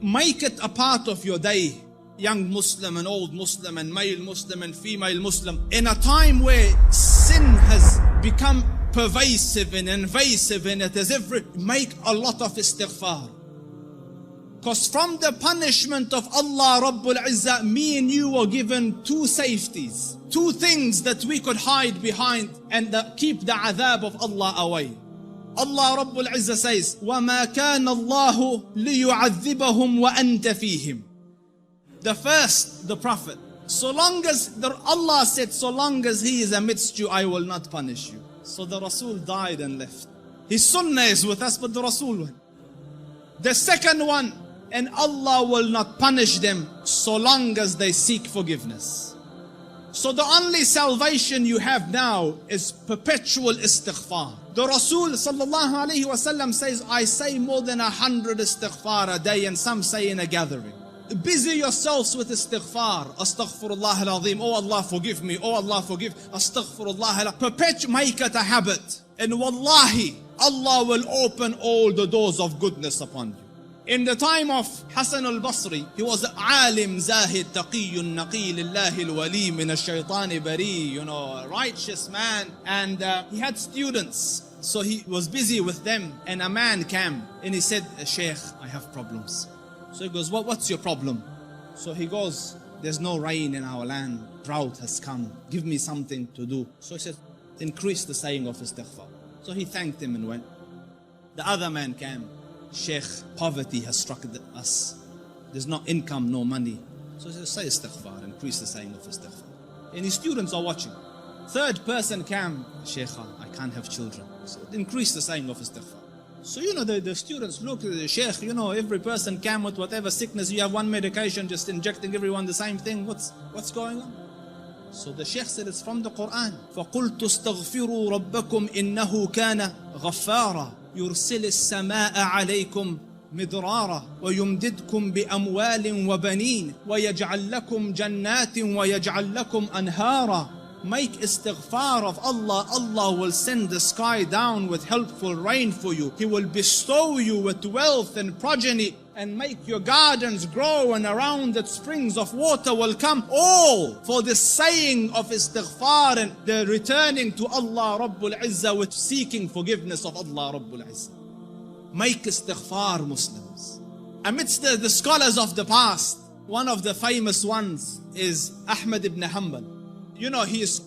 make it a part of your day, young Muslim and old Muslim and male Muslim and female Muslim, in a time where sin has become pervasive and invasive in it, as if make a lot of istighfar. Because from the punishment of Allah Rabbul Izzah, me and you were given two safeties, two things that we could hide behind and keep the adhab of Allah away. Allah Rabbul Izzah says, وَمَا كَانَ اللَّهُ لِيُعَذِّبَهُمْ وَأَنْتَ فِيهِمْ. The first, the Prophet, so long as Allah said, so long as he is amidst you, I will not punish you. So the Rasul died and left. His sunnah is with us, but the Rasul went. The second one, and Allah will not punish them so long as they seek forgiveness. So the only salvation you have now is perpetual istighfar. The Rasul sallallahu alayhi wasallam says, I say more than 100 istighfar a day, and some say in a gathering. Busy yourselves with istighfar. Astaghfirullah al-azim. Oh Allah forgive me. Oh Allah forgive. Astaghfirullah. Perpetual, make it a habit. And wallahi, Allah will open all the doors of goodness upon you. In the time of Hassan al-Basri, he was alim, zahid, taqiyyun, naqi, lillahi al-wali, min al-shaytani bari, a righteous man. And he had students. So he was busy with them. And a man came and he said, Shaykh, I have problems. So he goes, what's your problem? So he goes, there's no rain in our land. Drought has come. Give me something to do. So he said, increase the saying of istighfar. So he thanked him and went. The other man came. Sheikh, poverty has struck us. There's no income, no money. So he said, say istighfar, increase the saying of istighfar. And his students are watching. Third person came, Sheikh, I can't have children. So increase the saying of istighfar. So the students look at the Sheikh, every person came with whatever sickness. You have one medication, just injecting everyone the same thing. What's going on? So the Sheikh said, it's from the Quran. فَقُلْتُ اسْتَغْفِرُوا رَبَّكُمْ إِنَّهُ كَانَ غَفَّارًا يُرْسِلِ السَّمَاءَ عَلَيْكُمْ مِدْرَارًا وَيُمْدِدْكُمْ بِأَمْوَالٍ وَبَنِينَ وَيَجْعَلْ لَكُمْ جَنَّاتٍ وَيَجْعَلْ لَكُمْ أَنْهَارًا. Make istighfar of Allah. Allah will send the sky down with helpful rain for you. He will bestow you with wealth and progeny and make your gardens grow, and around it springs of water will come. All for the saying of istighfar and the returning to Allah Rabbul Izzah with seeking forgiveness of Allah Rabbul Izzah. Make istighfar, Muslims. Amidst the scholars of the past, one of the famous ones is Ahmad ibn Hanbal.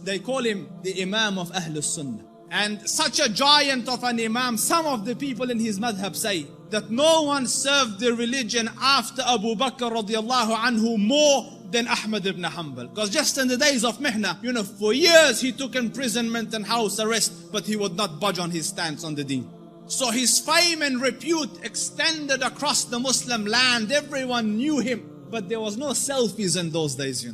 They call him the Imam of Ahlul Sunnah. And such a giant of an Imam, some of the people in his madhab say that no one served the religion after Abu Bakr radiallahu anhu more than Ahmad ibn Hanbal. Because just in the days of Mihna, for years he took imprisonment and house arrest, but he would not budge on his stance on the deen. So his fame and repute extended across the Muslim land. Everyone knew him, but there was no selfies in those days,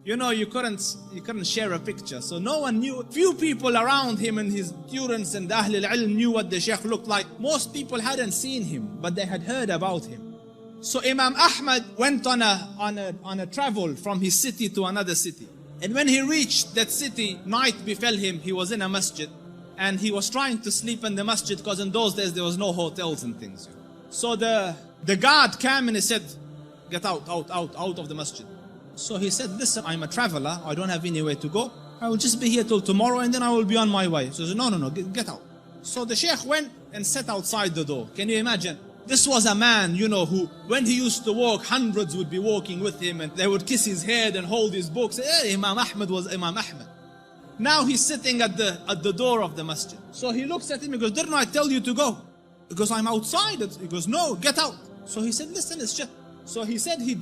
you couldn't share a picture. So no one knew. Few people around him and his students and Ahlul Ilm knew what the Shaykh looked like. Most people hadn't seen him, but they had heard about him. So Imam Ahmad went on a travel from his city to another city. And when he reached that city, night befell him. He was in a masjid and he was trying to sleep in the masjid, because in those days there was no hotels and things. So the guard came and he said, get out of the masjid. So he said, listen, I'm a traveler. I don't have anywhere to go. I will just be here till tomorrow and then I will be on my way. So he said, no, get out. So the Shaykh went and sat outside the door. Can you imagine? This was a man, who, when he used to walk, hundreds would be walking with him and they would kiss his head and hold his books. Imam Ahmad was Imam Ahmad. Now he's sitting at the door of the masjid. So he looks at him and goes, didn't I tell you to go? He goes, I'm outside. He goes, no, get out. So he said, listen, it's just... So he said he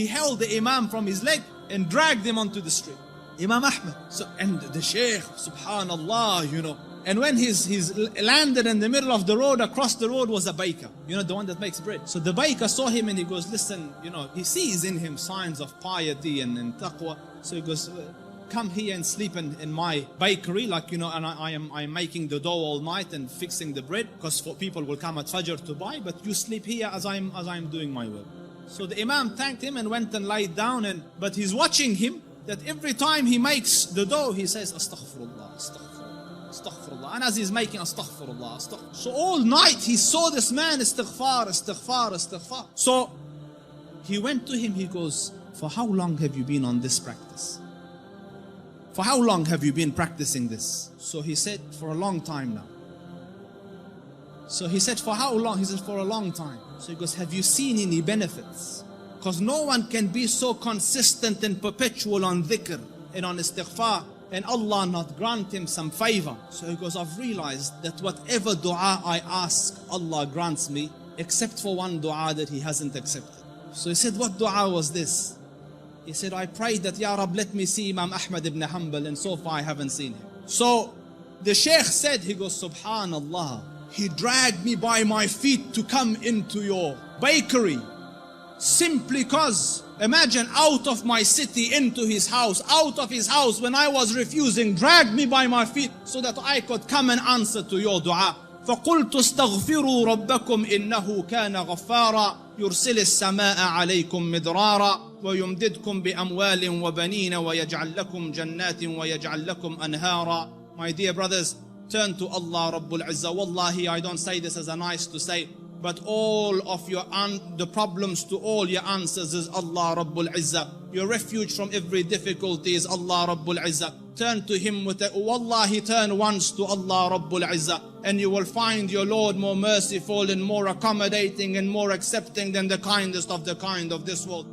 held the Imam from his leg and dragged him onto the street. Imam Ahmad. And the Shaykh, subhanallah, And when he's landed in the middle of the road, across the road was a baker, the one that makes bread. So the baker saw him and he goes, listen, he sees in him signs of piety and taqwa. So he goes, come here and sleep in my bakery, and I'm making the dough all night and fixing the bread, because people will come at Fajr to buy, but you sleep here as I'm doing my work. So the Imam thanked him and went and lied down, but he's watching him, that every time he makes the dough, he says, Astaghfirullah, Astaghfirullah, Astaghfirullah. And as he's making Astaghfirullah, Astaghfirullah. So all night he saw this man, Istighfar, Istighfar, Istighfar. So He went to him, he goes, for how long have you been on this practice? For how long have you been practicing this? So he said, for a long time now. So he said, for how long? He said, for a long time. So he goes, have you seen any benefits? Because no one can be so consistent and perpetual on dhikr and on istighfar and Allah not grant him some favor. So he goes, I've realized that whatever dua I ask, Allah grants me, except for one dua that he hasn't accepted. So he said, what dua was this? He said, I prayed that, Ya Rab, let me see Imam Ahmad ibn Hanbal, and so far I haven't seen him. So the Shaykh said, he goes, Subhanallah, he dragged me by my feet to come into your bakery, simply cause, imagine, out of my city into his house, out of his house when I was refusing, dragged me by my feet so that I could come and answer to your dua. فقلت استغفروا ربكم إنه كان غفارا يرسل السماء عليكم مدرارا ويمددكم بأموال وبنين ويجعل لكم جنات ويجعل لكم أنهارا. My dear brothers, turn to Allah Rabbul Izzah. Wallahi, I don't say this as a nice to say, but all of the problems to all your answers is Allah Rabbul Izzah. Your refuge from every difficulty is Allah Rabbul Izzah. Turn to Him with it. Wallahi, turn once to Allah Rabbul Izzah, and you will find your Lord more merciful and more accommodating and more accepting than the kindest of the kind of this world.